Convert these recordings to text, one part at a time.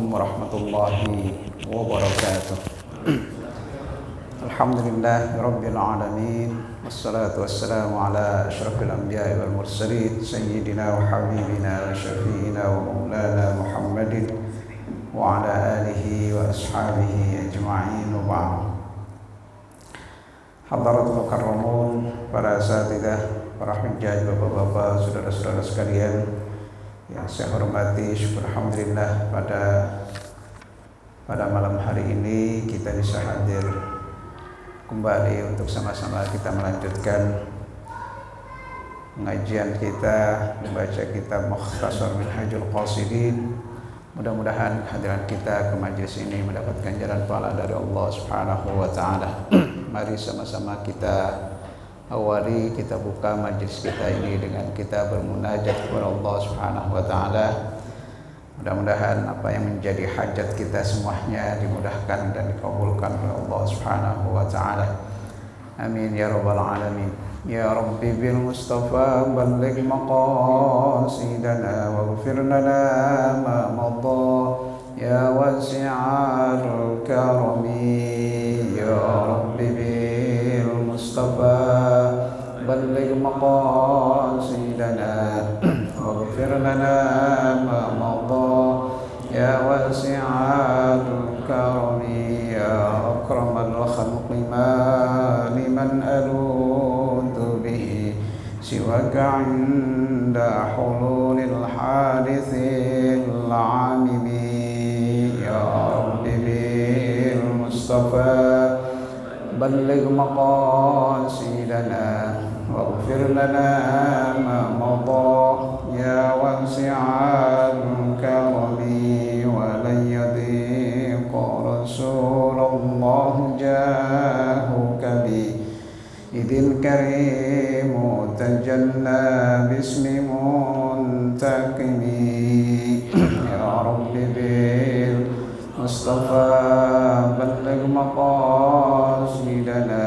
warahmatullahi wabarakatuh. Alhamdulillah Rabbil Alamin. Wassalatu wassalamu ala ashrafil anbiya'i wal mursalin Sayyidina wa habibina wa syafi'ina wa maulana Muhammadin wa ala alihi wa ashabihi ajma'in wa ba'd. Hadaratul mukarramun, para asatidzah, para hujjaj, bapak-bapak, saudara-saudara sekalian yang saya hormati, syukur alhamdulillah pada malam hari ini kita bisa hadir kembali untuk sama-sama kita melanjutkan pengajian kita membaca kitab Mukhtasar Minhajul Qasidin. Mudah-mudahan kehadiran kita ke majelis ini mendapatkan jalan pahala dari Allah Subhanahu wa taala. Mari sama-sama kita awali, kita buka majelis kita ini dengan kita bermunajat kepada Allah Subhanahu wa taala. Mudah-mudahan apa yang menjadi hajat kita semuanya dimudahkan dan dikabulkan oleh Allah Subhanahu wa taala. Amin ya rabbal alamin. Ya Rabbi bil Mustafa balligh maqasidana waghfir lana ma madha ya wasi'al karami. Ya Rabbi bil Mustafa balligh maqasidana waghfir lana ma madha ya wasi'al karami. Ya akramal khalqi ma liman aludhu bihi siwaka 'inda hululil hadithil 'amimi. Ya Rabbi bil Mustafa balligh maqasidana waghfir lana ma madha ya wasi'al karami. Wa lan yadhiqa Rasulullah jahuka bi idil karimu tajanna bismi muntakimi. Ya Rabbi bil Mustafa balligh maqasidana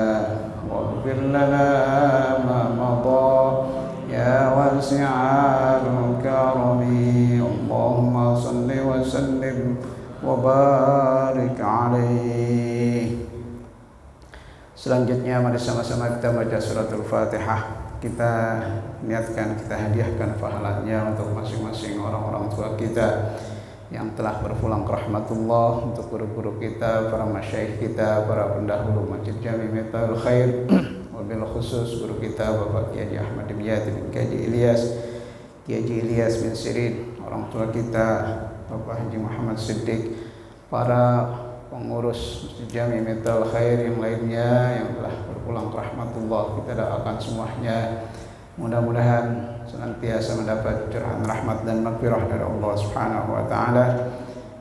waghfir lana ma madha ya wasi'al karami. Allahumma salli wa sallim wa barik alaihi. Selanjutnya mari sama-sama kita baca suratul Fatihah. Kita niatkan, kita hadiahkan pahalanya untuk masing-masing orang-orang tua kita yang telah berpulang ke rahmatullah, untuk guru-guru kita, para masyayikh kita, para pendahulu Masjid Jami Miftaul Khair, wabil khusus guru kita Bapak Kiai Ahmad bin Yati bin Kiai Ilyas bin Sirin, orang tua kita Bapak Haji Muhammad Siddiq, para pengurus Masjid Jami Miftaul Khair yang lainnya yang telah berpulang ke rahmatullah. Kita doakan semuanya mudah-mudahan senantiasa mendapat curahan rahmat dan maghfirah dari Allah Subhanahu wa taala,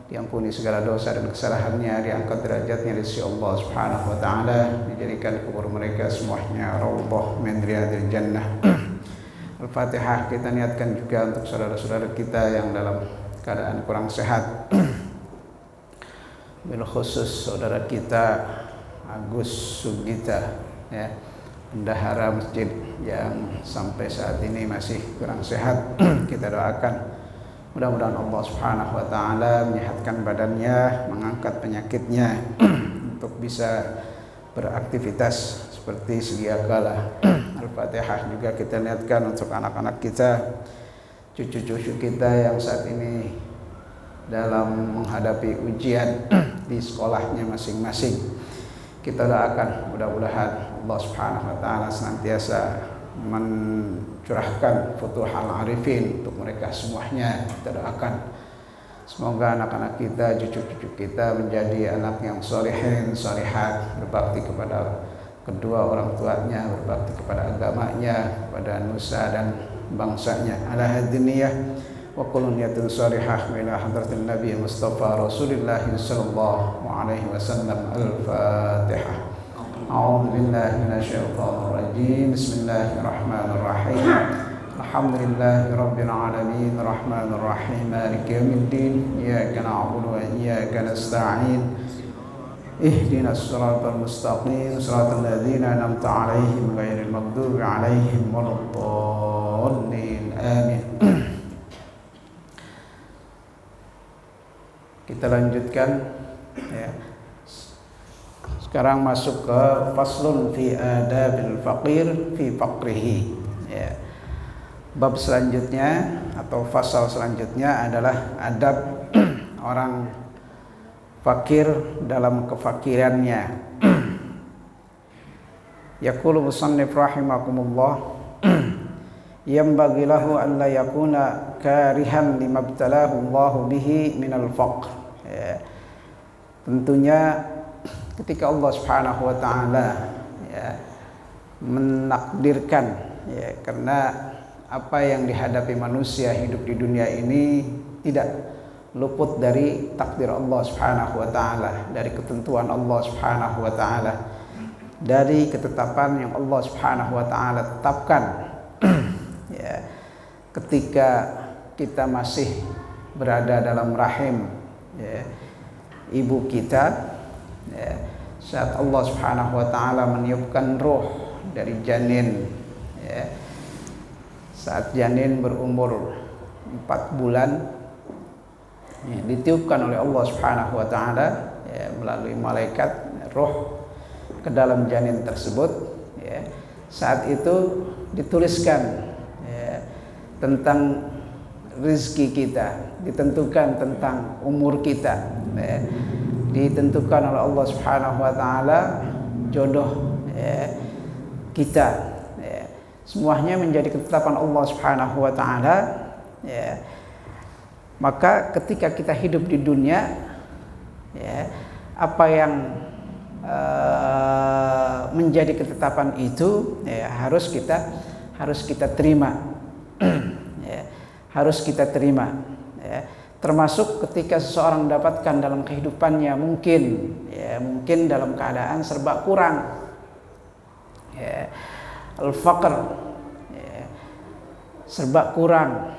diampuni segala dosa dan kesalahannya, diangkat derajatnya di sisi Allah Subhanahu wa taala, dijadikan kubur mereka semuanya raudhah min riyadil jannah. Al-Fatihah. Kita niatkan juga untuk saudara-saudara kita yang dalam keadaan kurang sehat, bil khusus saudara kita Agus Sugita, ya, bendahara masjid yang sampai saat ini masih kurang sehat. Kita doakan mudah-mudahan Allah Subhanahu wa taala menyehatkan badannya, mengangkat penyakitnya untuk bisa beraktivitas seperti sedia kala. Al-Fatihah. Juga kita niatkan untuk anak-anak kita, cucu-cucu kita yang saat ini dalam menghadapi ujian di sekolahnya masing-masing. Kita doakan mudah-mudahan Allah Subhanahu wa taala senantiasa mencurahkan futuhal arifin untuk mereka semuanya. Kita doakan semoga anak-anak kita, cucu-cucu kita menjadi anak yang sholihin, sholihat, berbakti kepada kedua orang tuanya, berbakti kepada agamanya, kepada nusa dan bangsanya. Ala hadiniyah wa kullu niyatin shalihah ila hadratin Nabi Mustafa Rasulillah sallallahu alaihi wasallam. Al-Fatihah. A'udzu billahi minasyaitonir rajim. Bismillahirrahmanirrahim. Alhamdulillahi rabbil alamin, arrahmanir rahim, maliki yaumiddin. Iyyaka na'budu wa iyyaka nasta'in. Ihdinas siratal mustaqim, siratal ladzina an'amta 'alaihim ghairil maghdubi 'alaihim waladdallin. Amin. Kita lanjutkan ya. Sekarang masuk ke faslun fi adabil faqir fi faqrihi ya. Bab selanjutnya atau fasal selanjutnya adalah adab orang fakir dalam kefakirannya. Yaqulu musannif rahimakumullah yanbaghi lahu an la yakuna karihan lima ibtalahu Allah bihi minal faqr ya. Tentunya ketika Allah Subhanahu wa taala ya, menakdirkan ya, karena apa yang dihadapi manusia hidup di dunia ini tidak luput dari takdir Allah Subhanahu wa taala, dari ketentuan Allah Subhanahu wa taala, dari ketetapan yang Allah Subhanahu wa taala tetapkan. Ya, ketika kita masih berada dalam rahim ya, ibu kita ya, saat Allah Subhanahu wa taala meniupkan roh dari janin ya, saat janin berumur 4 bulan ya, ditiupkan oleh Allah Subhanahu wa taala ya, melalui malaikat roh ke dalam janin tersebut ya. Saat itu dituliskan ya, tentang rezeki kita, ditentukan tentang umur kita ya, ditentukan oleh Allah Subhanahu wa taala jodoh ya, kita ya. Semuanya menjadi ketetapan Allah Subhanahu wa taala ya. Maka ketika kita hidup di dunia ya, apa yang menjadi ketetapan itu ya, harus kita terima ya, harus kita terima ya. Termasuk ketika seseorang mendapatkan dalam kehidupannya mungkin dalam keadaan serba kurang ya, al-faqr ya, serba kurang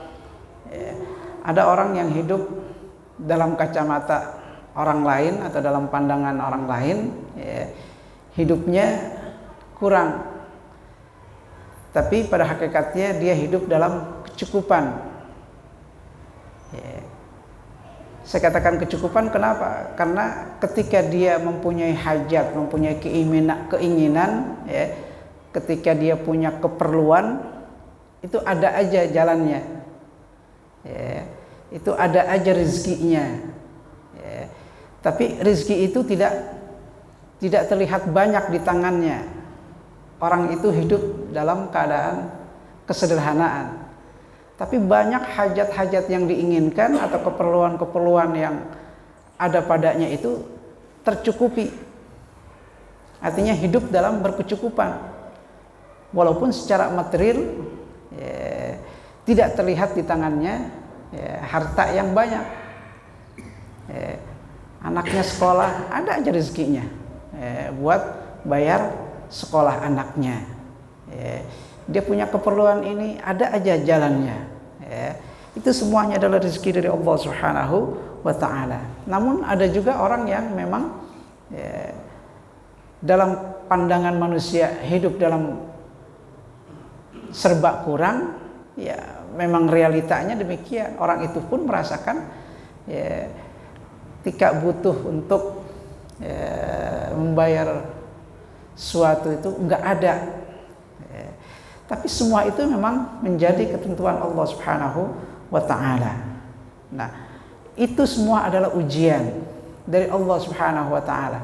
ya. Ada orang yang hidup dalam kacamata orang lain atau dalam pandangan orang lain ya, hidupnya kurang, tapi pada hakikatnya dia hidup dalam kecukupan ya. Saya katakan kecukupan kenapa? Karena ketika dia mempunyai hajat, mempunyai keinginan ya, ketika dia punya keperluan, itu ada aja jalannya ya, itu ada aja rezekinya ya. Tapi rezeki itu tidak terlihat banyak di tangannya. Orang itu hidup dalam keadaan kesederhanaan, tapi banyak hajat-hajat yang diinginkan atau keperluan-keperluan yang ada padanya itu tercukupi. Artinya hidup dalam berkecukupan, walaupun secara material ya, tidak terlihat di tangannya ya, harta yang banyak ya. Anaknya sekolah, ada aja rezekinya buat bayar sekolah anaknya ya. Dia punya keperluan ini, ada aja jalannya ya. Itu semuanya adalah rezeki dari Allah Subhanahu wa ta'ala. Namun ada juga orang yang memang ya, dalam pandangan manusia hidup dalam serba kurang ya, memang realitanya demikian. Orang itu pun merasakan ya, ketika butuh untuk ya, membayar sesuatu itu enggak ada ya. Tapi semua itu memang menjadi ketentuan Allah Subhanahu wa ta'ala. Nah, itu semua adalah ujian dari Allah Subhanahu wa ta'ala.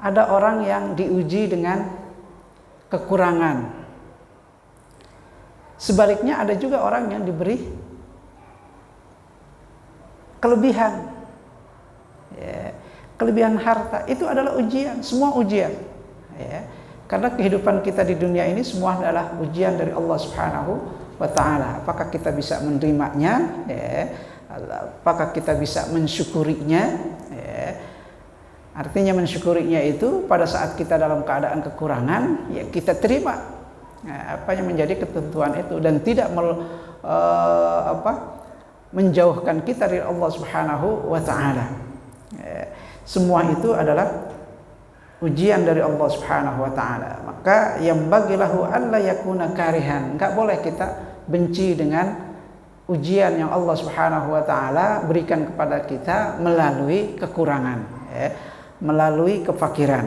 Ada orang yang diuji dengan kekurangan, sebaliknya ada juga orang yang diberi kelebihan ya, kelebihan harta. Itu adalah ujian, semua ujian ya. Karena kehidupan kita di dunia ini semua adalah ujian dari Allah Subhanahu wa ta'ala. Apakah kita bisa menerimanya ya, apakah kita bisa mensyukurinya ya. Artinya mensyukurinya itu pada saat kita dalam keadaan kekurangan ya, kita terima apa yang menjadi ketentuan itu dan tidak menjauhkan kita dari Allah Subhanahu wa ta'ala ya. Semua itu adalah ujian dari Allah Subhanahu wa ta'ala. Maka yang bagilahu alla yakuna karihan, enggak boleh kita benci dengan ujian yang Allah Subhanahu wa taala berikan kepada kita melalui kekurangan, ya, melalui kefakiran,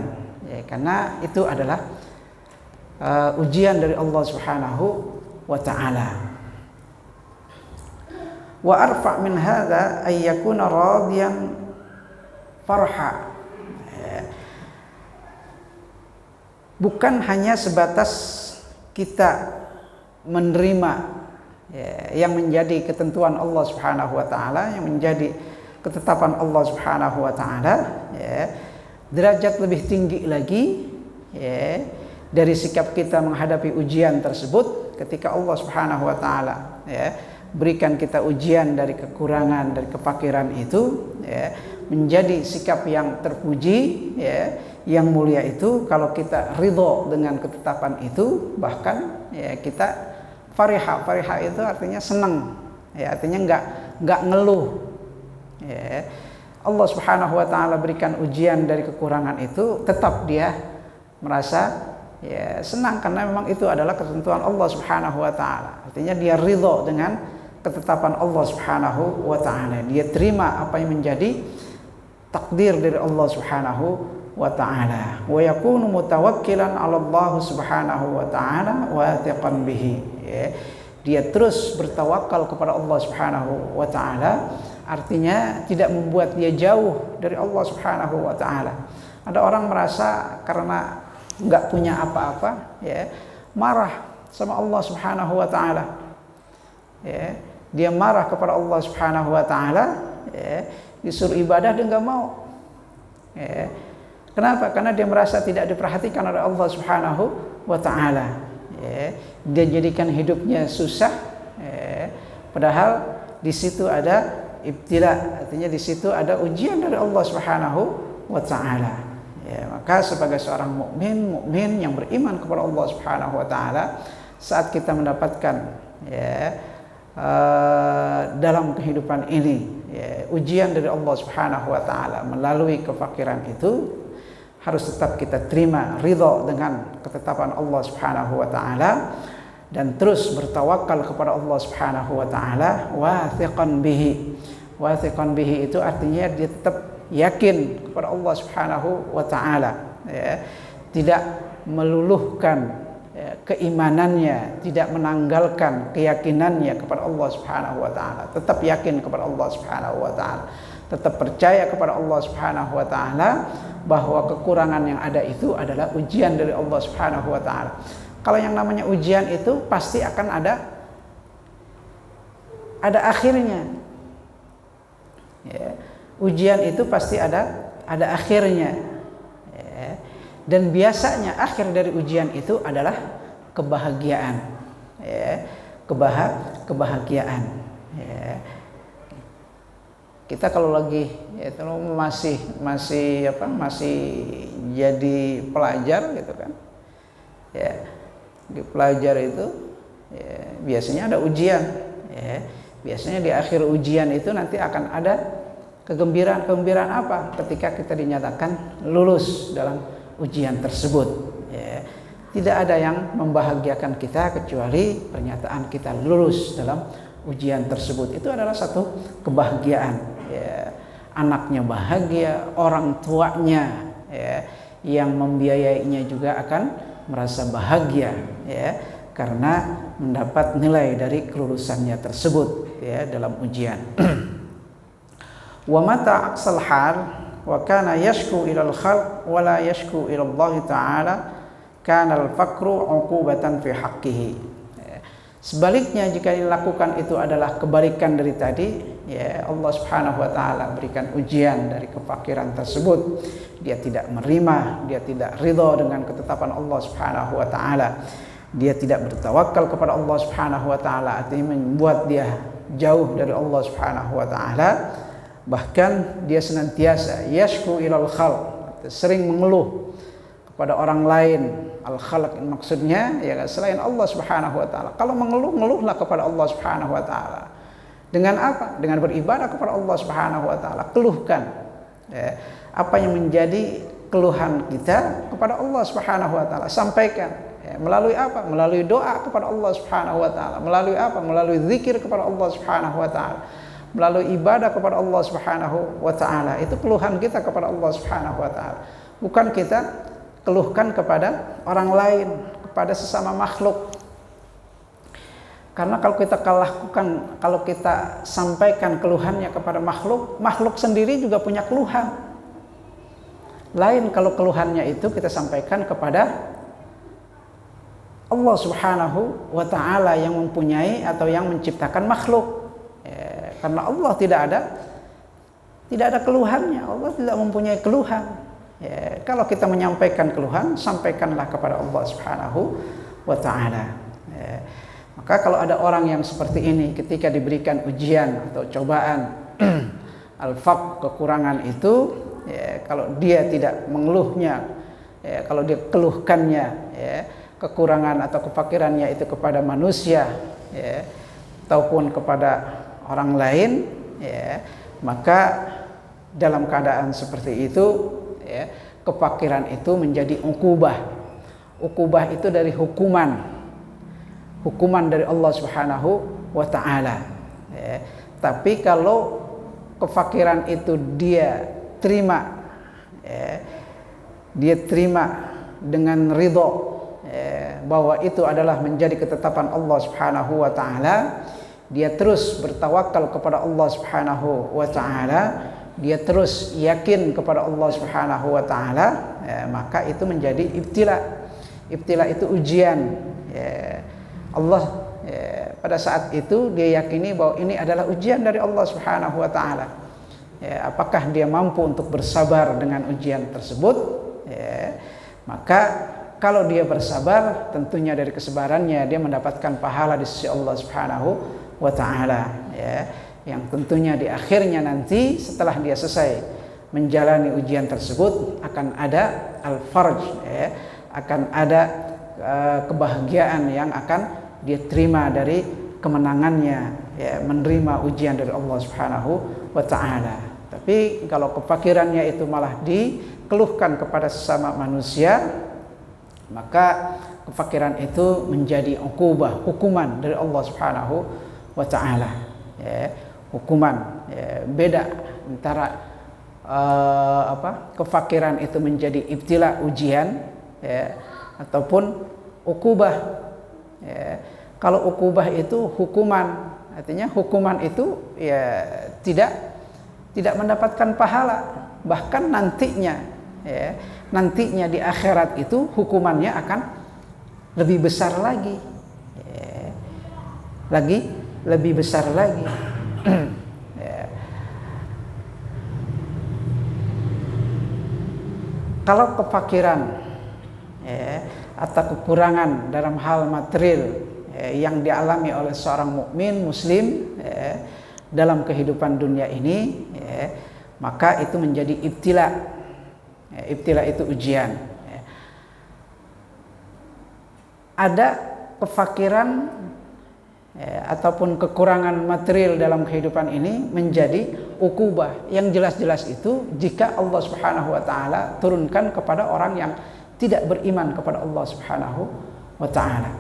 ya, karena itu adalah ujian dari Allah Subhanahu wa taala. Wa arfa min hadza ay yakuna radiyan farha. Bukan hanya sebatas kita menerima, ya, yang menjadi ketentuan Allah Subhanahu wa taala, yang menjadi ketetapan Allah Subhanahu wa taala, ya, derajat lebih tinggi lagi, ya, dari sikap kita menghadapi ujian tersebut ketika Allah Subhanahu wa taala, ya, berikan kita ujian dari kekurangan, dari kefakiran itu, ya, menjadi sikap yang terpuji, ya, yang mulia itu kalau kita ridho dengan ketetapan itu, bahkan, ya, kita fariha itu artinya senang, ya, artinya enggak ngeluh, ya. Allah Subhanahu wa taala berikan ujian dari kekurangan itu, tetap dia merasa, ya, senang karena memang itu adalah ketentuan Allah Subhanahu wa taala. Artinya dia ridho dengan ketetapan Allah Subhanahu wa taala. Dia terima apa yang menjadi takdir dari Allah Subhanahu wa ta'ala, wa yakunu mutawakkilan 'ala Allah Subhanahu wa ta'ala wa thiqan bihi, ya. Dia terus bertawakal kepada Allah Subhanahu wa ta'ala, artinya tidak membuat dia jauh dari Allah Subhanahu wa ta'ala. Ada orang merasa karena enggak punya apa-apa, ya, marah sama Allah Subhanahu wa ta'ala, ya. Dia marah kepada Allah Subhanahu wa ta'ala, ya. Disuruh ibadah dia enggak mau, ya. Kenapa? Karena dia merasa tidak diperhatikan oleh Allah Subhanahu wa ta'ala, ya. Dia jadikan hidupnya susah, ya. Padahal di situ ada ibtila, artinya di situ ada ujian dari Allah Subhanahu wa ta'ala, ya. Maka sebagai seorang mukmin yang beriman kepada Allah Subhanahu wa ta'ala, saat kita mendapatkan, ya, dalam kehidupan ini, ya, ujian dari Allah Subhanahu wa ta'ala melalui kefakiran itu, harus tetap kita terima, ridho dengan ketetapan Allah Subhanahu wa ta'ala, dan terus bertawakal kepada Allah Subhanahu wa ta'ala, wathiqan bihi. Wathiqan bihi itu artinya dia tetap yakin kepada Allah Subhanahu wa ta'ala, ya. Tidak meluluhkan, ya, keimanannya, tidak menanggalkan keyakinannya kepada Allah Subhanahu wa ta'ala, tetap yakin kepada Allah Subhanahu wa ta'ala, tetap percaya kepada Allah Subhanahu wa ta'ala bahwa kekurangan yang ada itu adalah ujian dari Allah Subhanahu wa ta'ala. Kalau yang namanya ujian itu pasti akan ada akhirnya, ya. Ujian itu pasti ada akhirnya, ya. Dan biasanya akhir dari ujian itu adalah kebahagiaan, ya. Kebahagiaan, ya. Kita kalau lagi, ya, masih jadi pelajar gitu kan, ya, di pelajar itu, ya, biasanya ada ujian, ya. Biasanya di akhir ujian itu nanti akan ada kegembiraan apa ketika kita dinyatakan lulus dalam ujian tersebut, ya. Tidak ada yang membahagiakan kita kecuali pernyataan kita lulus dalam ujian tersebut. Itu adalah satu kebahagiaan, ya. Anaknya bahagia, orang tuanya, ya, yang membiayainya juga akan merasa bahagia, ya, karena mendapat nilai dari kelulusannya tersebut, ya, dalam ujian. Wa mata aqsal hal wa kana yashku ila al-khalq wa la yashku ila Allah ta'ala kana al-faqru 'uqubatan fi haqqihi. Sebaliknya, jika dilakukan itu adalah kebalikan dari tadi, ya, Allah Subhanahu wa ta'ala berikan ujian dari kefakiran tersebut, dia tidak menerima, dia tidak ridho dengan ketetapan Allah Subhanahu wa ta'ala, dia tidak bertawakal kepada Allah Subhanahu wa ta'ala, artinya membuat dia jauh dari Allah Subhanahu wa ta'ala. Bahkan dia senantiasa yashku ilal khalq, sering mengeluh kepada orang lain. Al-khalq maksudnya, ya, selain Allah Subhanahu wa ta'ala. Kalau mengeluhlah kepada Allah Subhanahu wa ta'ala. Dengan apa? Dengan beribadah kepada Allah Subhanahu wa ta'ala. Keluhkan, ya, apa yang menjadi keluhan kita kepada Allah Subhanahu wa ta'ala. Sampaikan, ya. Melalui apa? Melalui doa kepada Allah Subhanahu wa taala. Melalui apa? Melalui zikir kepada Allah Subhanahu wa taala. Melalui ibadah kepada Allah Subhanahu wa taala. Itu keluhan kita kepada Allah Subhanahu wa taala. Bukan kita keluhkan kepada orang lain, kepada sesama makhluk. Karena kalau kita sampaikan keluhannya kepada makhluk, makhluk sendiri juga punya keluhan. Lain kalau keluhannya itu kita sampaikan kepada Allah Subhanahu wa taala yang mempunyai atau yang menciptakan makhluk. Karena Allah tidak ada keluhannya. Allah tidak mempunyai keluhan. Kalau kita menyampaikan keluhan, sampaikanlah kepada Allah Subhanahu wa taala. Maka kalau ada orang yang seperti ini ketika diberikan ujian atau cobaan al-faqr, kekurangan itu, kalau dia tidak mengeluhnya, kalau dia keluhkannya, kekurangan atau kefakirannya itu kepada manusia, ataupun kepada orang lain, maka dalam keadaan seperti itu, kefakiran itu menjadi ukubah. Ukubah itu dari hukuman dari Allah Subhanahu wa taala. Tapi kalau kefakiran itu dia terima dengan ridho, bahwa itu adalah menjadi ketetapan Allah Subhanahu wa taala, dia terus bertawakal kepada Allah Subhanahu wa taala, dia terus yakin kepada Allah Subhanahu wa taala, maka itu menjadi ibtila. Ibtila itu ujian. Allah pada saat itu dia yakini bahwa ini adalah ujian dari Allah Subhanahu wa taala. Apakah dia mampu untuk bersabar dengan ujian tersebut? Maka kalau dia bersabar, tentunya dari kesabarannya dia mendapatkan pahala di sisi Allah Subhanahu wa taala, yang tentunya di akhirnya nanti setelah dia selesai menjalani ujian tersebut akan ada al-farj, akan ada kebahagiaan yang akan dia terima dari kemenangannya, menerima ujian dari Allah Subhanahu wa taala. Tapi kalau kefakirannya itu malah dikeluhkan kepada sesama manusia, maka kefakiran itu menjadi ukubah, hukuman dari Allah Subhanahu wa taala. Hukuman, beda antara kefakiran itu menjadi ibtila, ujian, ataupun ukubah. Kalau ukubah itu hukuman, artinya hukuman itu tidak mendapatkan pahala, bahkan nantinya di akhirat itu hukumannya akan lebih besar lagi, lebih besar lagi. Kalau kefakiran atau kekurangan dalam hal material yang dialami oleh seorang mukmin muslim dalam kehidupan dunia ini, maka itu menjadi ibtila. Ibtila itu ujian. Ada kefakiran ataupun kekurangan material dalam kehidupan ini menjadi ukubah. Yang jelas-jelas itu jika Allah Subhanahu wa taala turunkan kepada orang yang tidak beriman kepada Allah Subhanahu wa taala.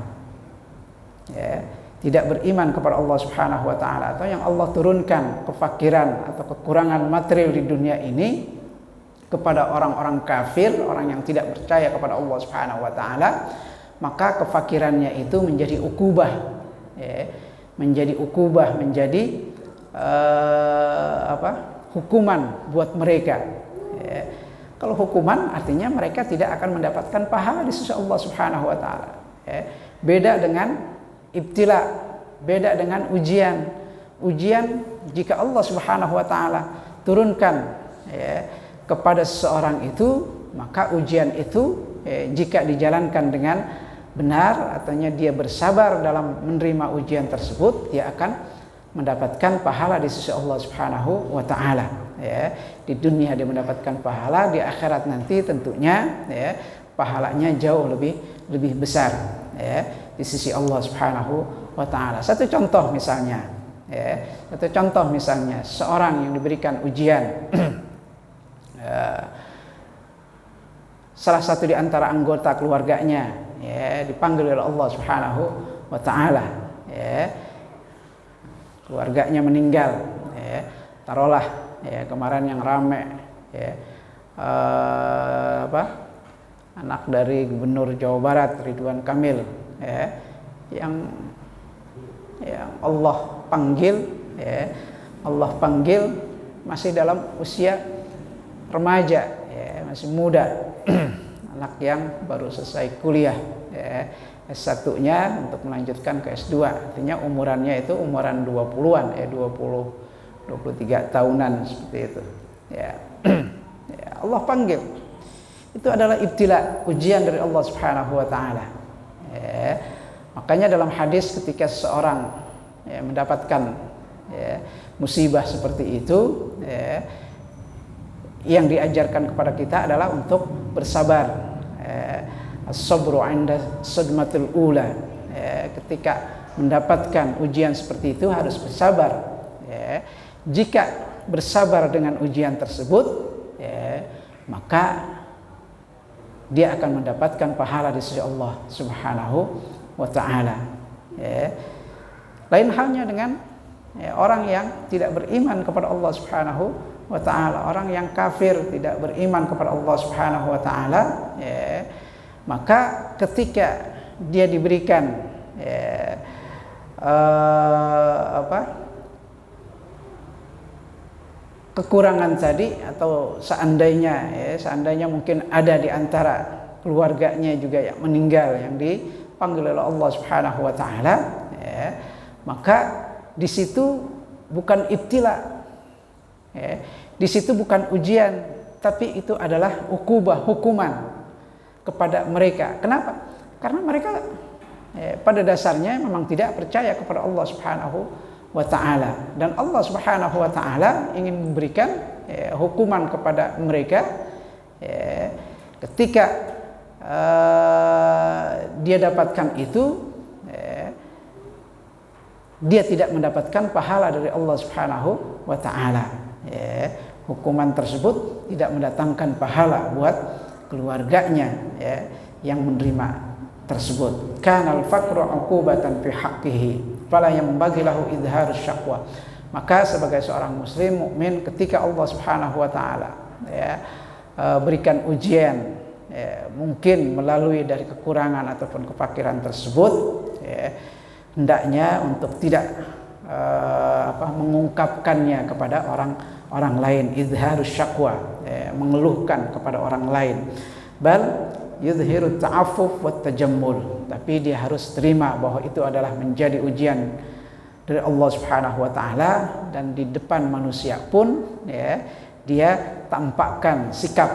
Tidak beriman kepada Allah Subhanahu wa taala, atau yang Allah turunkan kefakiran atau kekurangan material di dunia ini kepada orang-orang kafir, orang yang tidak percaya kepada Allah Subhanahu wa taala, maka kefakirannya itu menjadi ukubah. Menjadi ukubah, menjadi hukuman buat mereka. Kalau hukuman artinya mereka tidak akan mendapatkan pahala di sisi Allah Subhanahu wa taala. Beda dengan ibtila, beda dengan ujian. Ujian jika Allah Subhanahu wa taala turunkan kepada seseorang itu, maka ujian itu jika dijalankan dengan benar, artinya dia bersabar dalam menerima ujian tersebut, dia akan mendapatkan pahala di sisi Allah Subhanahu wa taala. Di dunia dia mendapatkan pahala, di akhirat nanti tentunya pahalanya jauh lebih besar di sisi Allah Subhanahu wa taala. Satu contoh misalnya, seorang yang diberikan ujian, salah satu di antara anggota keluarganya dipanggil oleh Allah Subhanahu wa taala, ya. Keluarganya meninggal, ya. Taruhlah ya kemarin yang rame, ya, anak dari Gubernur Jawa Barat Ridwan Kamil, ya, yang Allah panggil, ya, Allah panggil masih dalam usia remaja, ya, masih muda. Anak yang baru selesai kuliah, ya, S1-nya untuk melanjutkan ke S2, artinya umurannya itu umuran 20-an, ya, 23 tahunan seperti itu, ya. Ya, Allah panggil. Itu adalah ibtila, ujian dari Allah Subhanahu wa taala, ya. Makanya dalam hadis ketika seseorang, ya, mendapatkan, ya, musibah seperti itu, ya, yang diajarkan kepada kita adalah untuk bersabar. As-sabru 'inda sadmatul ula. Ketika mendapatkan ujian seperti itu harus bersabar. Jika bersabar dengan ujian tersebut, maka dia akan mendapatkan pahala di sisi Allah Subhanahu wa taala. Lain halnya dengan orang yang tidak beriman kepada Allah Subhanahu wa taala, orang yang kafir tidak beriman kepada Allah Subhanahu wa taala, maka ketika dia diberikan kekurangan tadi, atau seandainya mungkin ada di antara keluarganya juga yang meninggal yang dipanggil oleh Allah Subhanahu wa taala, maka di situ bukan ibtila, di situ bukan ujian, tapi itu adalah ukubah, hukuman kepada mereka. Kenapa? Karena mereka pada dasarnya memang tidak percaya kepada Allah Subhanahu wa taala, dan Allah Subhanahu wa taala ingin memberikan hukuman kepada mereka ketika dia dapatkan itu, dia tidak mendapatkan pahala dari Allah Subhanahu wa taala. Hukuman tersebut tidak mendatangkan pahala buat keluarganya, yang menerima tersebut. Kanal faqru 'uqubatan fi haqqihi fala yanbaghi lahu idharus syaqwa. Maka sebagai seorang muslim mukmin, ketika Allah Subhanahu wa taala berikan ujian, mungkin melalui dari kekurangan ataupun kefakiran tersebut, hendaknya untuk tidak mengungkapkannya kepada orang lain, izharus syaqwa, mengeluhkan kepada orang lain, bal yudhiru ta'affuf wat tajammul, tapi dia harus terima bahwa itu adalah menjadi ujian dari Allah Subhanahu wa taala, dan di depan manusia pun dia tampakkan sikap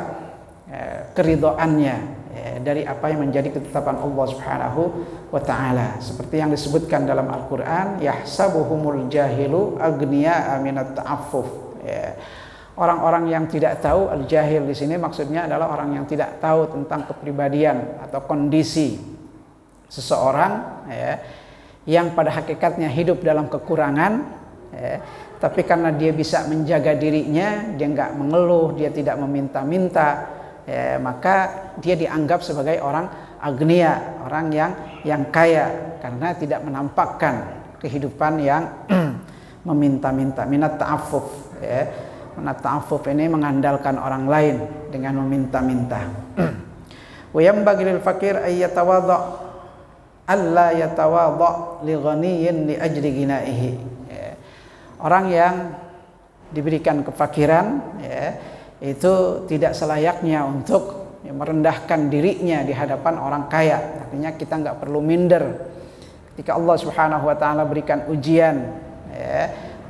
keridhaannya dari apa yang menjadi ketetapan Allah Subhanahu wa taala, seperti yang disebutkan dalam Al-Qur'an, yahsabuhumul jahilu agniya minat ta'affuf. Orang-orang yang tidak tahu, al-jahil di sini maksudnya adalah orang yang tidak tahu tentang kepribadian atau kondisi seseorang, yang pada hakikatnya hidup dalam kekurangan, tapi karena dia bisa menjaga dirinya, dia nggak mengeluh, dia tidak meminta-minta, maka dia dianggap sebagai orang agnia, orang yang kaya, karena tidak menampakkan kehidupan yang meminta-minta. Minat ta'affuf, minat ta'affuf ini mengandalkan orang lain dengan meminta-minta. Wa yanbaghi lil faqir ay yatawadha alla yatawadha li ghaniyyin li ajli ghina'ihi. Orang yang diberikan kefakiran, itu tidak selayaknya untuk merendahkan dirinya di hadapan orang kaya. Artinya kita nggak perlu minder ketika Allah Subhanahu wa taala berikan ujian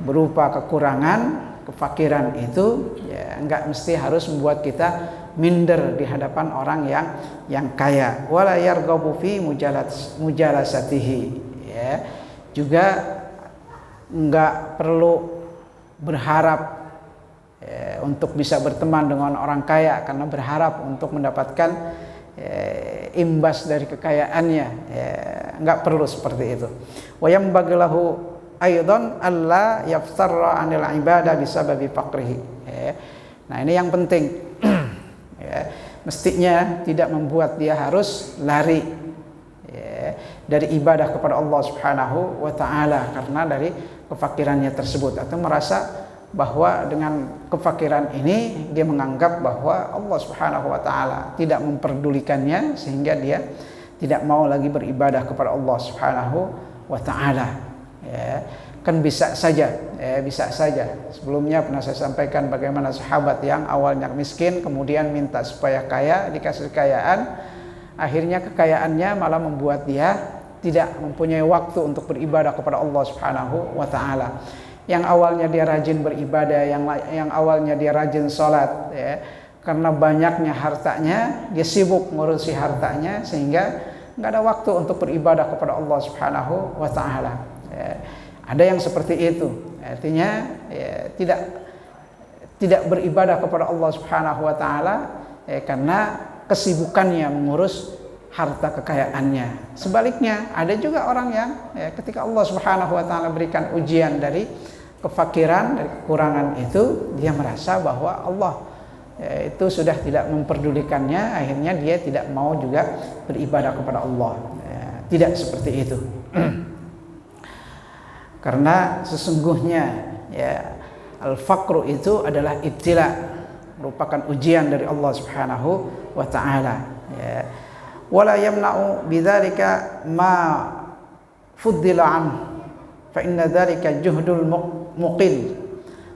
berupa kekurangan, kefakiran itu, nggak mesti harus membuat kita minder di hadapan orang yang kaya. Wala yarghabu fi mujalasatihi, juga nggak perlu berharap untuk bisa berteman dengan orang kaya, karena berharap untuk mendapatkan imbas dari kekayaannya, nggak perlu seperti itu. Wa yanbaghi lahu aidan alla yaftarra 'anil ibadah bisababi faqrihi. Nah, ini yang penting. Mestinya tidak membuat dia harus lari dari ibadah kepada Allah Subhanahu wa taala karena dari kefakirannya tersebut, atau merasa bahwa dengan kefakiran ini dia menganggap bahwa Allah Subhanahu wa taala tidak memperdulikannya sehingga dia tidak mau lagi beribadah kepada Allah Subhanahu wa taala. Ya, kan bisa saja, bisa saja. Sebelumnya pernah saya sampaikan bagaimana sahabat yang awalnya miskin kemudian minta supaya kaya, dikasih kekayaan, akhirnya kekayaannya malah membuat dia tidak mempunyai waktu untuk beribadah kepada Allah Subhanahu wa taala. Yang awalnya dia rajin beribadah, yang awalnya dia rajin sholat, ya, karena banyaknya hartanya, dia sibuk ngurusi hartanya sehingga nggak ada waktu untuk beribadah kepada Allah Subhanahu wa taala. Ya, ada yang seperti itu, artinya ya, tidak beribadah kepada Allah Subhanahu wa taala karena kesibukannya mengurus harta kekayaannya. Sebaliknya, ada juga orang yang ketika Allah Subhanahu wa taala berikan ujian dari kefakiran, dari kekurangan itu, dia merasa bahwa Allah itu sudah tidak memperdulikannya, akhirnya dia tidak mau juga beribadah kepada Allah. Tidak seperti itu. Karena sesungguhnya ya, al-faqru itu adalah ibtila, merupakan ujian dari Allah Subhanahu wa taala. Ya. Wala yamna'u bidzalika ma fuddila an fa inna dzalika juhdul muqil.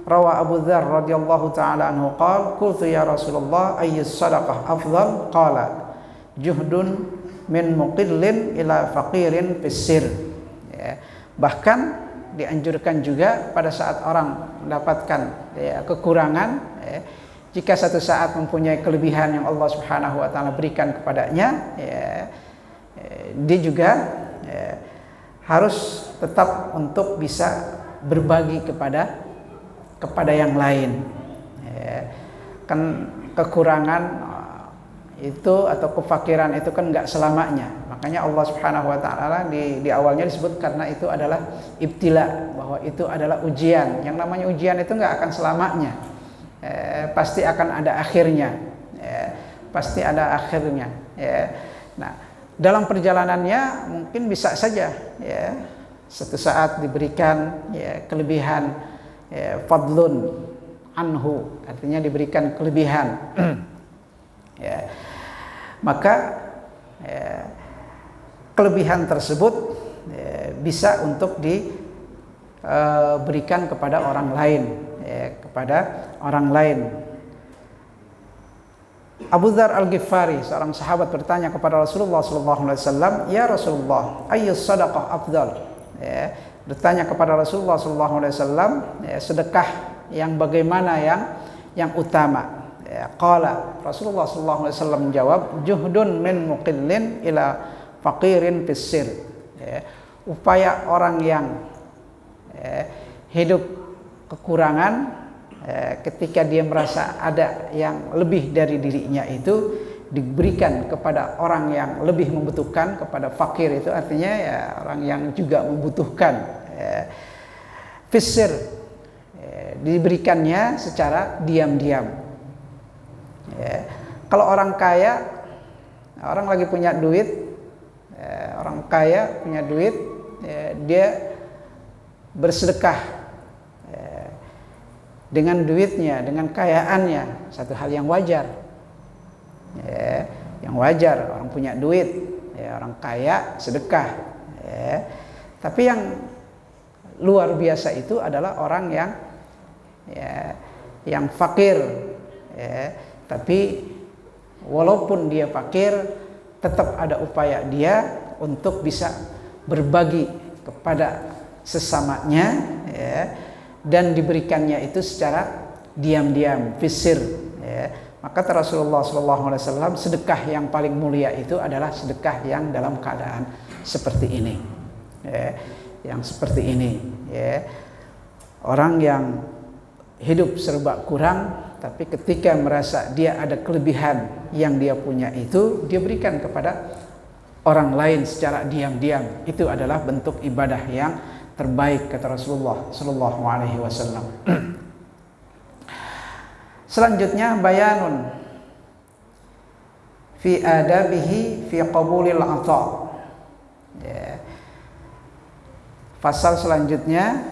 Rawa Abu Dzar radhiyallahu taala anhu qala qultu ya Rasulullah ayyus sadaqah afdal qala juhdun min muqillin ila faqirin fis-sir. Ya. Bahkan dianjurkan juga pada saat orang mendapatkan kekurangan, jika satu saat mempunyai kelebihan yang Allah Subhanahu wa taala berikan kepadanya, dia juga harus tetap untuk bisa berbagi kepada yang lain. Kan kekurangan itu atau kefakiran itu kan enggak selamanya. Makanya Allah Subhanahu wa taala di awalnya disebut karena itu adalah ibtila, bahwa itu adalah ujian. Yang namanya ujian itu enggak akan selamanya. Pasti akan ada akhirnya. Pasti ada akhirnya. Nah, dalam perjalanannya mungkin bisa saja suatu saat diberikan kelebihan, fadlun anhu, artinya diberikan kelebihan. Maka kelebihan tersebut bisa untuk diberikan kepada orang lain, Abu Dzar Al-Ghifari, seorang sahabat, bertanya kepada Rasulullah SAW, ya Rasulullah, ayyus sadaqah afdal? Bertanya kepada Rasulullah SAW, sedekah yang bagaimana yang utama? Qala, Rasulullah SAW menjawab, juhdun min muqillin ila faqirin fis-sir. Upaya orang yang hidup kekurangan, ketika dia merasa ada yang lebih dari dirinya itu diberikan kepada orang yang lebih membutuhkan, kepada fakir itu artinya ya orang yang juga membutuhkan. Fis-sir, diberikannya secara diam-diam. Kalau orang kaya, orang lagi punya duit, orang kaya punya duit, dia bersedekah dengan duitnya, dengan kayaannya, satu hal yang wajar. Yang wajar, orang punya duit, orang kaya sedekah. Tapi yang luar biasa itu adalah orang yang fakir. Tapi walaupun dia fakir, tetap ada upaya dia untuk bisa berbagi kepada sesamanya, dan diberikannya itu secara diam-diam, fisir. Maka Rasulullah SAW, sedekah yang paling mulia itu adalah sedekah yang dalam keadaan seperti ini. Yang seperti ini. Orang yang hidup serba kurang, tapi ketika merasa dia ada kelebihan yang dia punya itu, dia berikan kepada orang lain secara diam-diam. Itu adalah bentuk ibadah yang terbaik, kata Rasulullah sallallahu alaihi wasallam. Selanjutnya bayanun fi adabihi fi qabulil ata. Ya. Pasal selanjutnya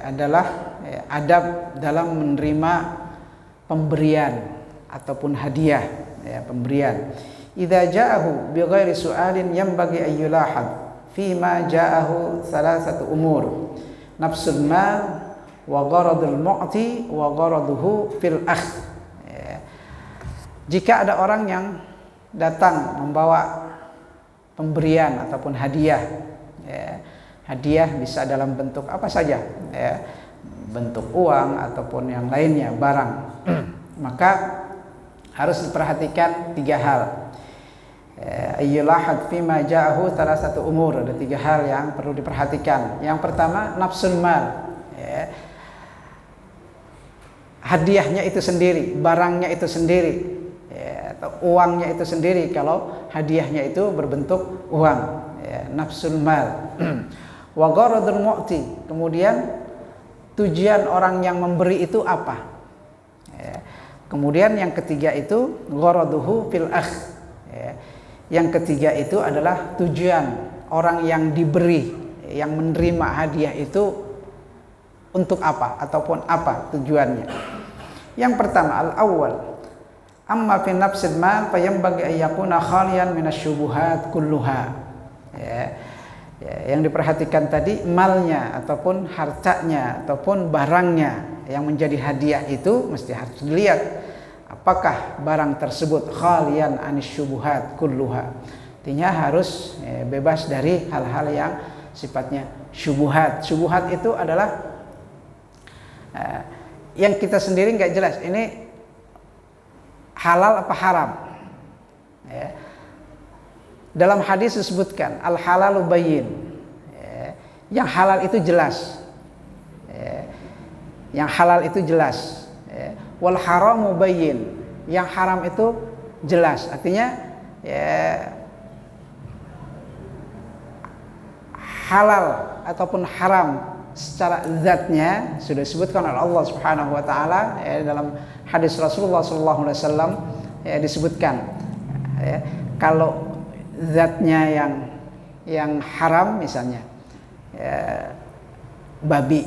adalah adab dalam menerima pemberian ataupun hadiah, ya, pemberian. Idza ja'ahu bighairi su'alin yanbaghi an yulahad fi ma ja'ahu thalathatu umur. Nafsul mal wa gharadul mu'ti wa gharaduhu fil akhdh. Ya. Jika ada orang yang datang membawa pemberian ataupun hadiah, ya, hadiah bisa dalam bentuk apa saja, ya, bentuk uang ataupun yang lainnya, barang. Maka harus diperhatikan 3 hal. Ayyulahad fima ja'ahu thalathatu umur. Ada 3 hal yang perlu diperhatikan. Yang pertama, nafsul mal, ya. Hadiahnya itu sendiri, barangnya itu sendiri, ya, atau uangnya itu sendiri kalau hadiahnya itu berbentuk uang, ya, nafsul mal. Wa gharadul mu'ti, kemudian tujuan orang yang memberi itu apa, ya. Kemudian yang ketiga itu gharaduhu fil akh, ya. Yang ketiga itu adalah tujuan orang yang diberi, yang menerima hadiah itu untuk apa ataupun apa tujuannya. Yang pertama, al-awwal, amma fi nafsil mal fayanbaghi an yakuna khaliyan minasyubuhat kulluha, ya. Ya, yang diperhatikan tadi malnya ataupun hartanya ataupun barangnya yang menjadi hadiah itu mesti harus dilihat apakah barang tersebut khaliyan anisyubuhat kulluha, artinya harus bebas dari hal-hal yang sifatnya syubuhat. Syubuhat itu adalah yang kita sendiri nggak jelas ini halal apa haram, ya. Dalam hadis disebutkan al halalu bayyin, ya. Yang halal itu jelas, ya. Yang halal itu jelas, ya. Wal haramu bayyin, yang haram itu jelas, artinya ya, halal ataupun haram secara zatnya sudah disebutkan oleh Allah Subhanahu wa taala, ya, dalam hadis Rasulullah sallallahu alaihi wasallam, ya, disebutkan, ya, kalau zatnya yang haram misalnya, ya, babi,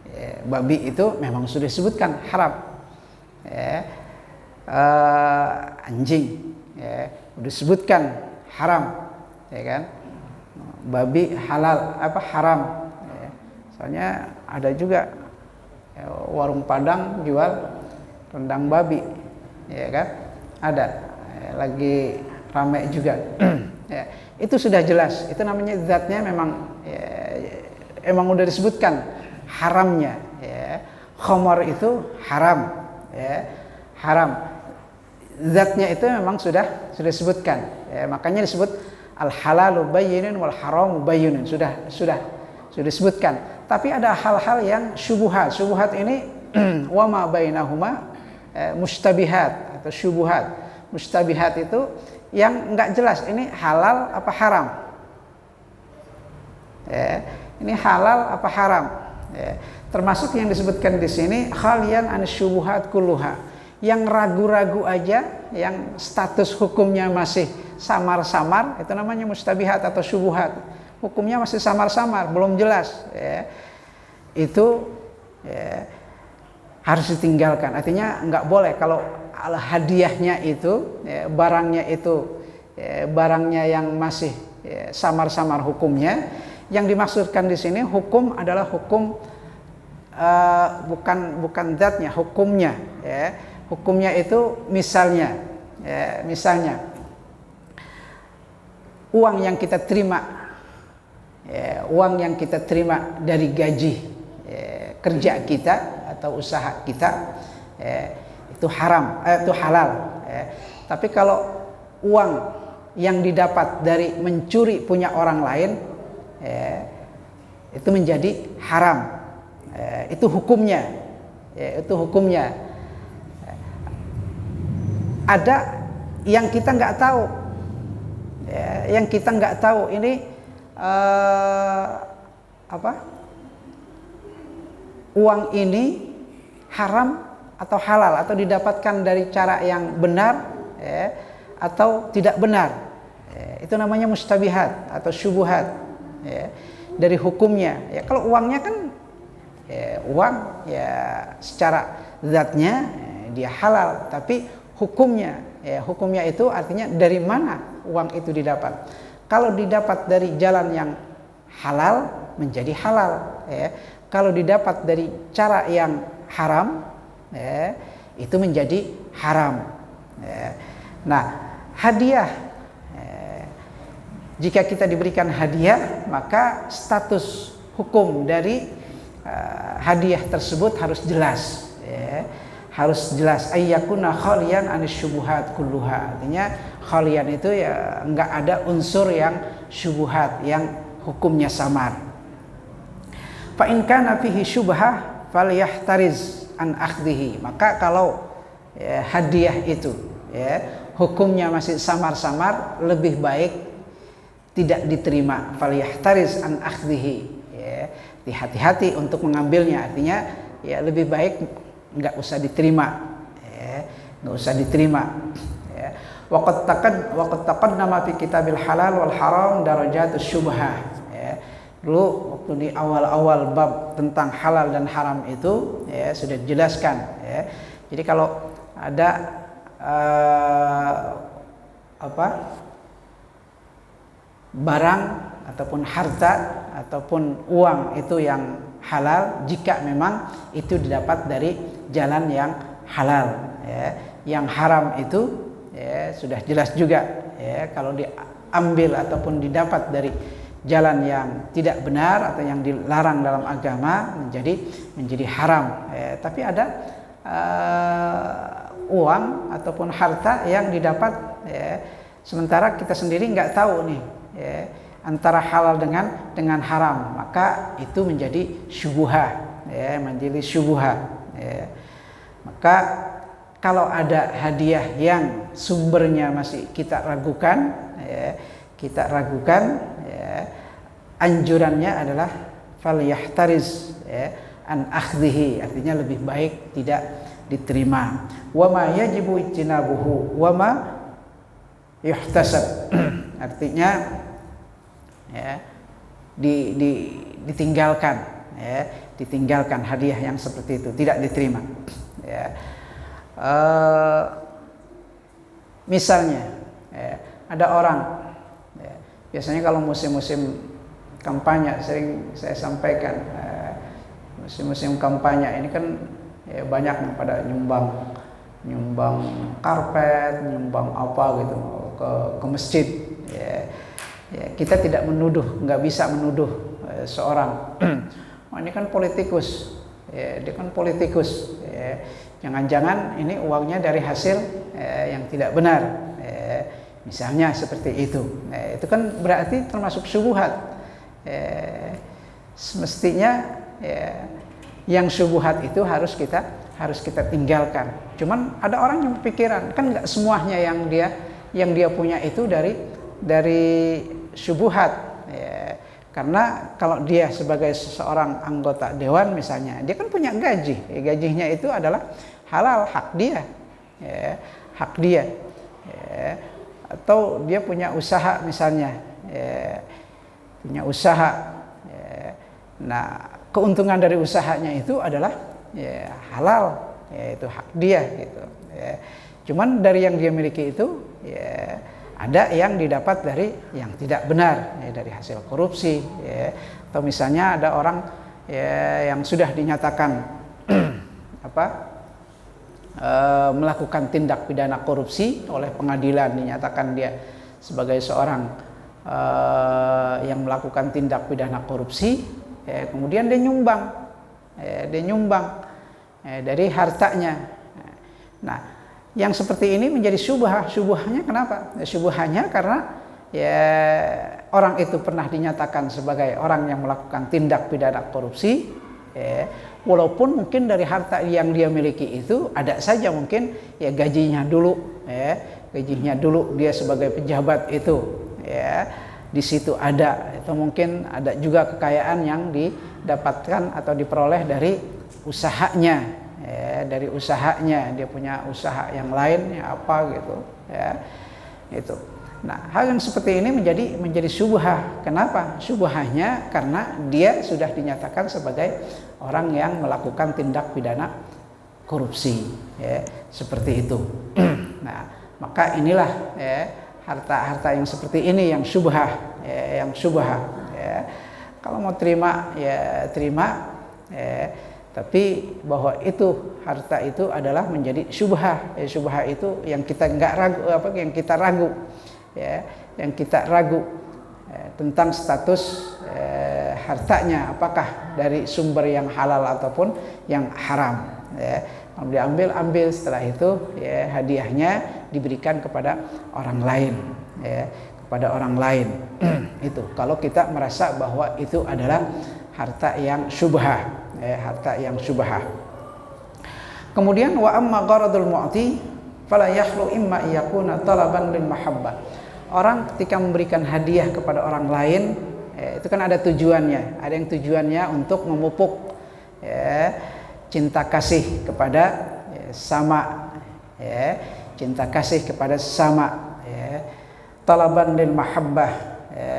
ya, babi itu memang sudah disebutkan haram, ya, anjing, ya, sudah disebutkan haram, ya kan, babi halal apa haram, ya. Soalnya ada juga, ya, warung Padang jual rendang babi, ya kan, ada, ya, lagi ramai juga. Ya, itu sudah jelas, itu namanya zatnya memang, ya, emang udah disebutkan haramnya, ya. Khamar itu haram, ya, haram, zatnya itu memang sudah disebutkan, ya, makanya disebut al halalu bayyinun wal haramu bayyinun, sudah disebutkan. Tapi ada hal-hal yang syubuhat. Syubuhat ini wa ma bainahuma mustabihat atau syubuhat. Mustabihat itu yang enggak jelas ini halal apa haram, ya, ini halal apa haram, ya. Termasuk yang disebutkan di sini khalian anisyubuhat kulluha, yang ragu-ragu aja, yang status hukumnya masih samar-samar, itu namanya mustabihat atau syubuhat, hukumnya masih samar-samar, belum jelas, ya. Itu, ya, harus ditinggalkan. Artinya nggak boleh kalau hadiahnya itu, ya, barangnya itu, ya, barangnya yang masih, ya, samar-samar hukumnya. Yang dimaksudkan di sini hukum adalah hukum, bukan zatnya, hukumnya, ya. Hukumnya itu misalnya, ya, misalnya uang yang kita terima, ya, uang yang kita terima dari gaji, ya, kerja kita atau usaha kita, ya, itu haram, itu halal, ya. Tapi kalau uang yang didapat dari mencuri punya orang lain, ya, itu menjadi haram, ya, itu hukumnya, ya, itu hukumnya. Ada yang kita nggak tahu, ya, yang kita nggak tahu ini uang ini haram atau halal, atau didapatkan dari cara yang benar, ya, atau tidak benar, ya. Itu namanya mustabihat atau syubuhat, ya, dari hukumnya. Ya, kalau uangnya kan uang ya secara zatnya dia halal, tapi hukumnya, ya, hukumnya itu artinya dari mana uang itu didapat. Kalau didapat dari jalan yang halal menjadi halal, ya. Kalau didapat dari cara yang haram, ya, itu menjadi haram. Ya. Nah, hadiah, jika kita diberikan hadiah, maka status hukum dari hadiah tersebut harus jelas, ya. Harus jelas, ayyakuna khaliyan anis syubuhat kulluha. Artinya khaliyan itu ya enggak ada unsur yang syubuhat, yang hukumnya samar. Fa in kana fihi syubhah falyahtariz an akhdhihi. Maka kalau ya, hadiah itu ya hukumnya masih samar-samar, lebih baik tidak diterima. Falyahtariz an akhdhihi, ya, hati-hati untuk mengambilnya. Artinya ya lebih baik enggak usah diterima, ya, enggak usah diterima, ya. Waqad taqaddama fi kitabil halal wal haram darajatus syubhah, ya. Dulu waktu di awal-awal bab tentang halal dan haram itu, ya, sudah dijelaskan, ya. Jadi kalau ada barang ataupun harta ataupun uang itu yang halal, jika memang itu didapat dari jalan yang halal, ya. Yang haram itu, ya, sudah jelas juga, ya, kalau diambil ataupun didapat dari jalan yang tidak benar atau yang dilarang dalam agama menjadi haram, ya. Tapi ada uang ataupun harta yang didapat, ya, sementara kita sendiri nggak tahu nih, ya, antara halal dengan haram, maka itu menjadi syubhah, ya, menjadi syubhah, ya. Maka kalau ada hadiah yang sumbernya masih kita ragukan, ya, ya, anjurannya adalah falyahtariz, ya, an akhdhihi, artinya lebih baik tidak diterima. Wa ma yajibu ijtinabuhu wa ma yuhtasab. Artinya ya ditinggalkan, ya, ditinggalkan hadiah yang seperti itu, tidak diterima, ya. Misalnya, ya, ada orang, ya, biasanya kalau musim-musim kampanye sering saya sampaikan, musim-musim kampanye ini kan, ya, banyak yang pada nyumbang karpet, nyumbang apa gitu ke masjid, ya. Ya, kita tidak menuduh, nggak bisa menuduh seorang, oh, ini kan politikus, ya, dia kan politikus, ya, jangan-jangan ini uangnya dari hasil yang tidak benar, ya, misalnya seperti itu. Nah, itu kan berarti termasuk syubhat. Semestinya, ya, yang syubhat itu harus kita tinggalkan. Cuman ada orang yang berpikiran, kan nggak semuanya yang dia punya itu dari syubhat, ya. Karena kalau dia sebagai seorang anggota dewan misalnya, dia kan punya gaji, ya, gajinya itu adalah halal, hak dia, ya, hak dia, ya. Atau dia punya usaha misalnya, ya, punya usaha, ya. Nah, keuntungan dari usahanya itu adalah, ya, halal, ya, itu hak dia gitu, ya. Cuman dari yang dia miliki itu, ya, ada yang didapat dari yang tidak benar, ya, dari hasil korupsi, ya. Atau misalnya ada orang, ya, yang sudah dinyatakan melakukan tindak pidana korupsi oleh pengadilan, dinyatakan dia sebagai seorang yang melakukan tindak pidana korupsi, ya, kemudian dia nyumbang, dari hartanya. Nah, yang seperti ini menjadi syubhah. Syubhahnya kenapa? Syubhahnya karena, ya, orang itu pernah dinyatakan sebagai orang yang melakukan tindak pidana korupsi, ya, walaupun mungkin dari harta yang dia miliki itu ada saja mungkin, ya, gajinya dulu, ya, gajinya dulu dia sebagai pejabat itu, ya, di situ ada, itu mungkin ada juga kekayaan yang didapatkan atau diperoleh dari usahanya. Ya, dari usahanya, dia punya usaha yang lain, ya, apa gitu, ya, itu. Nah, hal yang seperti ini menjadi syubhah. Kenapa? Syubhahnya karena dia sudah dinyatakan sebagai orang yang melakukan tindak pidana korupsi, ya, seperti itu. Nah, maka inilah ya, harta-harta yang seperti ini yang syubhah, ya, yang syubhah. Ya. Kalau mau terima ya terima, ya. Tapi bahwa itu harta itu adalah menjadi syubhah. Ya, syubhah itu yang kita nggak ragu, yang kita ragu. Ya, yang kita ragu tentang status hartanya, apakah dari sumber yang halal ataupun yang haram. Ya, kalau diambil setelah itu ya, hadiahnya diberikan kepada orang lain, ya, kepada orang lain. Itu kalau kita merasa bahwa itu adalah harta yang syubhah, ya, harta yang syubhah. Kemudian wa amma gharadul mu'ti fala yakhlu imma yakuna talaban lil mahabbah. Orang ketika memberikan hadiah kepada orang lain, itu kan ada tujuannya. Ada yang tujuannya untuk memupuk cinta kasih kepada sama, cinta kasih kepada sesama. Talaban lil mahabbah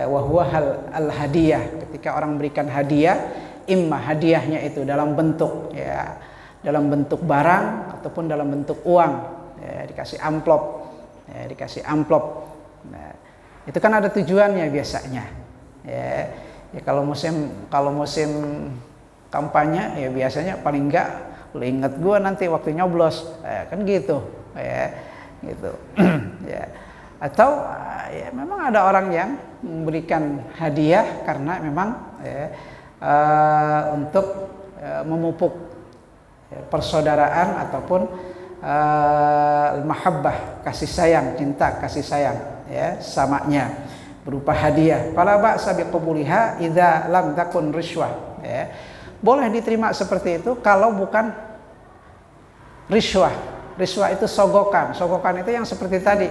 wa huwa al hadiyah. Ketika orang memberikan hadiah, imma hadiahnya itu dalam bentuk dalam bentuk barang ataupun dalam bentuk uang, dikasih amplop, dikasih amplop. Nah, itu kan ada tujuannya biasanya. Ya kalau musim kampanye ya biasanya paling enggak lu inget gua nanti waktu nyoblos, kan gitu, gitu. Ya. Atau ya memang ada orang yang memberikan hadiah karena memang untuk memupuk persaudaraan ataupun mahabbah, kasih sayang, cinta kasih sayang, ya, samanya berupa hadiah. Fala ba'sa biqabuliha idza lam takun rishwah, ya. Boleh diterima seperti itu kalau bukan rishwah. Rishwah itu sogokan. Sogokan itu yang seperti tadi,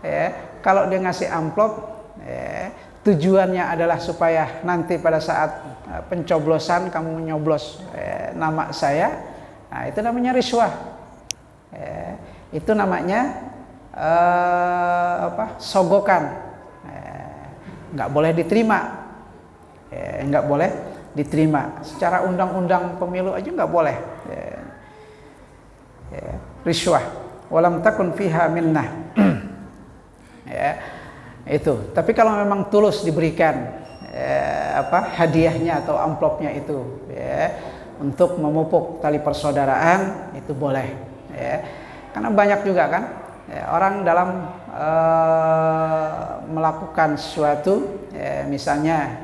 ya. Kalau dia ngasih amplop, tujuannya adalah supaya nanti pada saat pencoblosan kamu menyoblos nama saya, nah itu namanya rishwah. Itu namanya sogokan, nggak boleh diterima, nggak boleh diterima. Secara undang-undang pemilu aja nggak boleh, rishwah. Walam takun fiha minnah, itu. Tapi kalau memang tulus diberikan hadiahnya atau amplopnya itu, untuk memupuk tali persaudaraan, itu boleh. Ya, karena banyak juga kan orang dalam melakukan sesuatu, misalnya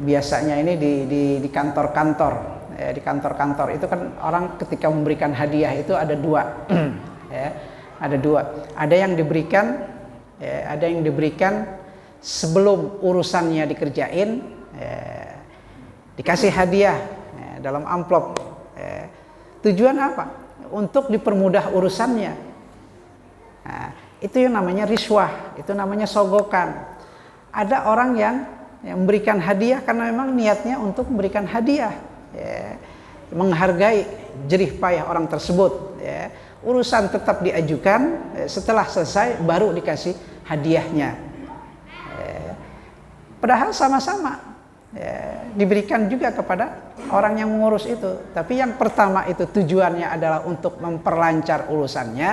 biasanya ini di kantor-kantor, di kantor-kantor itu kan orang ketika memberikan hadiah itu ada dua, ada dua. Ada yang diberikan sebelum urusannya dikerjain, dikasih hadiah dalam amplop. Tujuan apa? Untuk dipermudah urusannya. Nah, itu yang namanya rishwah, itu namanya sogokan. Ada orang yang memberikan hadiah karena memang niatnya untuk memberikan hadiah, menghargai jerih payah orang tersebut. Urusan tetap diajukan, setelah selesai baru dikasih hadiahnya. Padahal sama-sama diberikan juga kepada orang yang mengurus itu. Tapi yang pertama itu tujuannya adalah untuk memperlancar urusannya,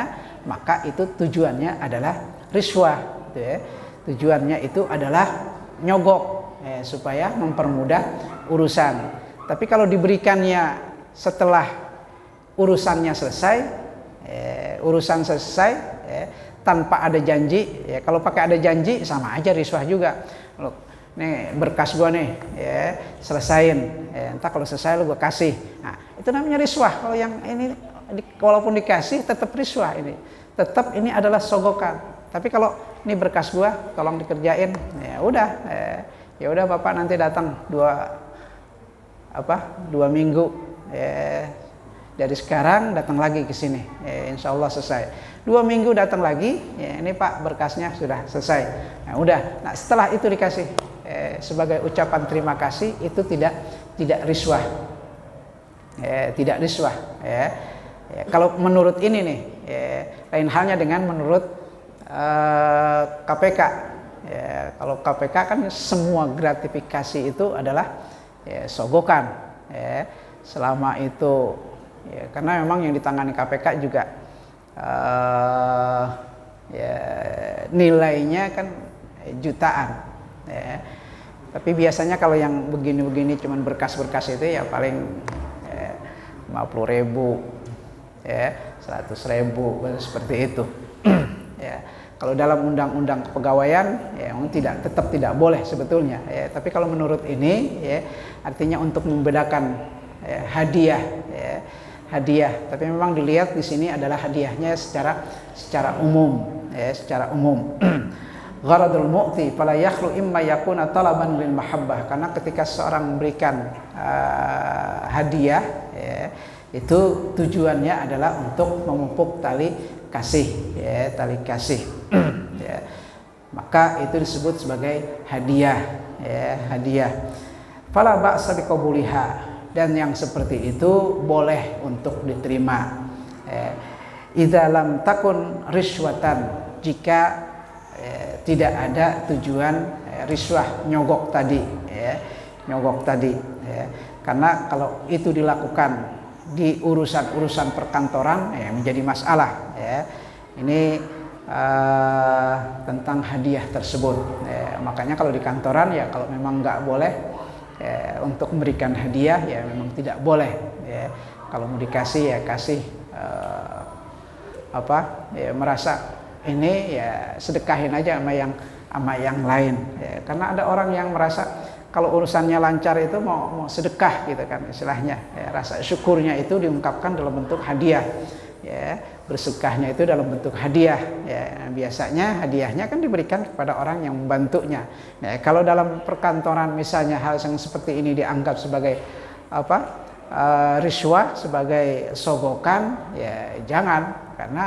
maka itu tujuannya adalah rishwah, tujuannya itu adalah nyogok, supaya mempermudah urusan. Tapi kalau diberikannya setelah urusannya selesai, tanpa ada janji, kalau pakai ada janji sama aja rishwah juga. Nih berkas gua nih, selesain. Entah kalau selesai lu gua kasih. Nah, itu namanya rishwah. Kalau yang ini walaupun dikasih tetap rishwah ini. Tetap ini adalah sogokan. Tapi kalau ini berkas gua tolong dikerjain, ya udah Bapak nanti datang 2 minggu. Dari sekarang datang lagi ke sini. Insya Allah selesai. 2 minggu datang lagi, ini Pak berkasnya sudah selesai. Nah, udah. Nah, setelah itu dikasih sebagai ucapan terima kasih, itu tidak rishwah, tidak rishwah. Kalau menurut ini nih, lain halnya dengan menurut KPK. Ya, kalau KPK kan semua gratifikasi itu adalah ya, sogokan. Ya, selama itu, ya, karena memang yang ditangani KPK juga ya, nilainya kan jutaan. Ya. Tapi biasanya kalau yang begini-begini cuman berkas-berkas itu ya paling 50.000, ya, 100.000, seperti itu. Ya. Kalau dalam undang-undang kepegawaian ya tetap tidak boleh sebetulnya. Ya. Tapi kalau menurut ini ya artinya untuk membedakan ya, hadiah. Ya. Hadiah. Tapi memang dilihat di sini adalah hadiahnya secara umum. Ya, secara umum. Gharadul mu'ti fala yakhlu imma yakuna talaban lil mahabbah, karena ketika seorang memberikan hadiah ya, itu tujuannya adalah untuk memupuk tali kasih ya, tali kasih. Ya. Maka itu disebut sebagai hadiah ya, hadiah. Fala ba'sa biqabuliha, dan yang seperti itu boleh untuk diterima. Idza lam takun riswatan, jika tidak ada tujuan riswah, nyogok tadi ya, nyogok tadi ya. Karena kalau itu dilakukan di urusan-urusan perkantoran ya menjadi masalah ya. Ini tentang hadiah tersebut ya. Makanya kalau di kantoran ya kalau memang nggak boleh ya, untuk memberikan hadiah ya memang tidak boleh ya. Kalau mau dikasih ya kasih ya, merasa ini ya sedekahin aja sama yang lain ya. Karena ada orang yang merasa kalau urusannya lancar itu mau sedekah gitu kan istilahnya ya, rasa syukurnya itu diungkapkan dalam bentuk hadiah ya, bersedekahnya itu dalam bentuk hadiah ya. Biasanya hadiahnya kan diberikan kepada orang yang membantunya ya. Kalau dalam perkantoran misalnya hal yang seperti ini dianggap sebagai riswah, sebagai sogokan ya jangan, karena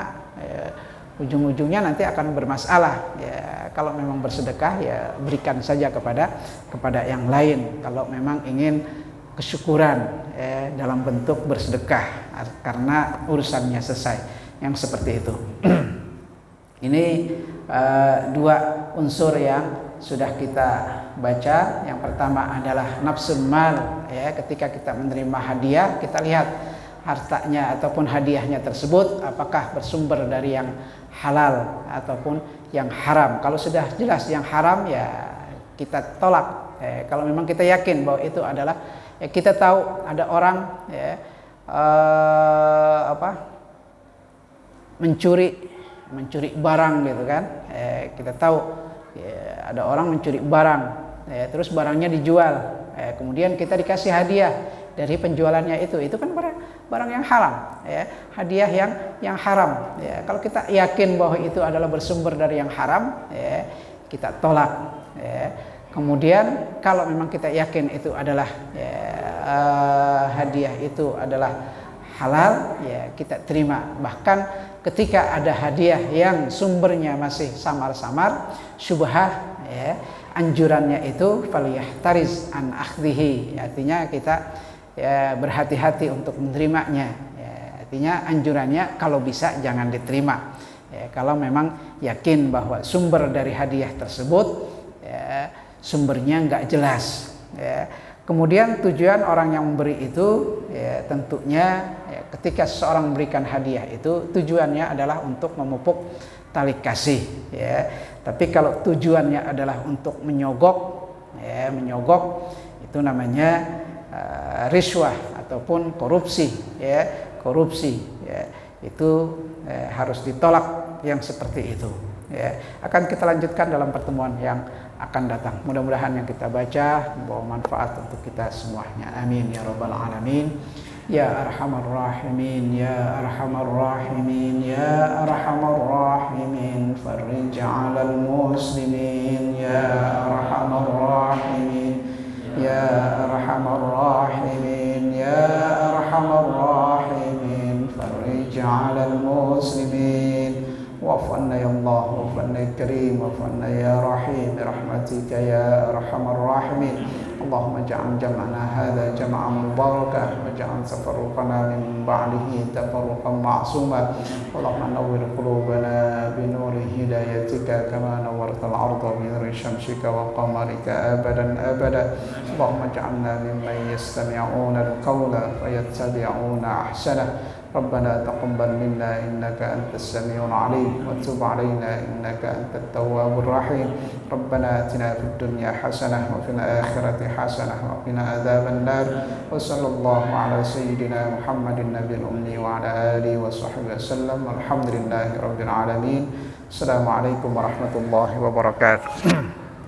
ujung-ujungnya nanti akan bermasalah ya. Kalau memang bersedekah ya berikan saja kepada yang lain kalau memang ingin kesyukuran ya, dalam bentuk bersedekah karena urusannya selesai, yang seperti itu. Ini dua unsur yang sudah kita baca. Yang pertama adalah nafsul mal ya, ketika kita menerima hadiah kita lihat hartanya ataupun hadiahnya tersebut apakah bersumber dari yang halal ataupun yang haram. Kalau sudah jelas yang haram ya kita tolak. Kalau memang kita yakin bahwa itu adalah ya, kita tahu ada orang ya, mencuri barang gitu kan. Kita tahu ya, ada orang mencuri barang ya, terus barangnya dijual, kemudian kita dikasih hadiah dari penjualannya itu kan barang yang haram ya, hadiah yang haram ya. Kalau kita yakin bahwa itu adalah bersumber dari yang haram ya, kita tolak ya. Kemudian kalau memang kita yakin itu adalah ya, hadiah itu adalah halal ya kita terima. Bahkan ketika ada hadiah yang sumbernya masih samar-samar syubhah ya, anjurannya itu falyahtariz an akhdhihi, artinya kita ya, berhati-hati untuk menerimanya ya, artinya anjurannya kalau bisa jangan diterima ya, kalau memang yakin bahwa sumber dari hadiah tersebut ya, sumbernya nggak jelas ya. Kemudian tujuan orang yang memberi itu ya, tentunya ya, ketika seseorang memberikan hadiah itu tujuannya adalah untuk memupuk tali kasih ya. Tapi kalau tujuannya adalah untuk menyogok ya, menyogok itu namanya riswah ataupun korupsi ya, korupsi ya, itu harus ditolak yang seperti itu ya. Akan kita lanjutkan dalam pertemuan yang akan datang. Mudah-mudahan yang kita baca membawa manfaat untuk kita semuanya. Amin ya rabbal alamin. Ya arhamar rahimin, ya arhamar rahimin, ya arhamar rahimin, farij 'alal muslimin, ya arhamar rahimin, ya arhamar rahimin, ya arhamar rahimin, farij 'alal muslimin. Wa'fu anna ya Allah, wa'fu anna ya Karim, wa'fu anna ya Rahim, birahmatika ya arhamar rahimin. Allahumma ja'al jam'ana hadha jam'an mubarakan wa ja'al tafarruqana min ba'dihi tafarruqan ma'suma. Allahumma nawwir qulubana bi nuri hidayah بك كما نورت الأرض بنور شمسك وقمرك أبدا أبدا. اللهم اجعلنا ممن يستمعون القول فيتبعون أحسنه. ربنا تقبل منا إنك أنت السميع العليم وتب علينا إنك أنت التواب الرحيم. ربنا آتنا في الدنيا حسنة وفي الآخرة حسنة وقنا عذاب النار. وصلى الله على سيدنا محمد النبي الأمي وعلى آله وصحبه وسلم والحمد لله رب العالمين. السلام عليكم ورحمة الله وبركاته.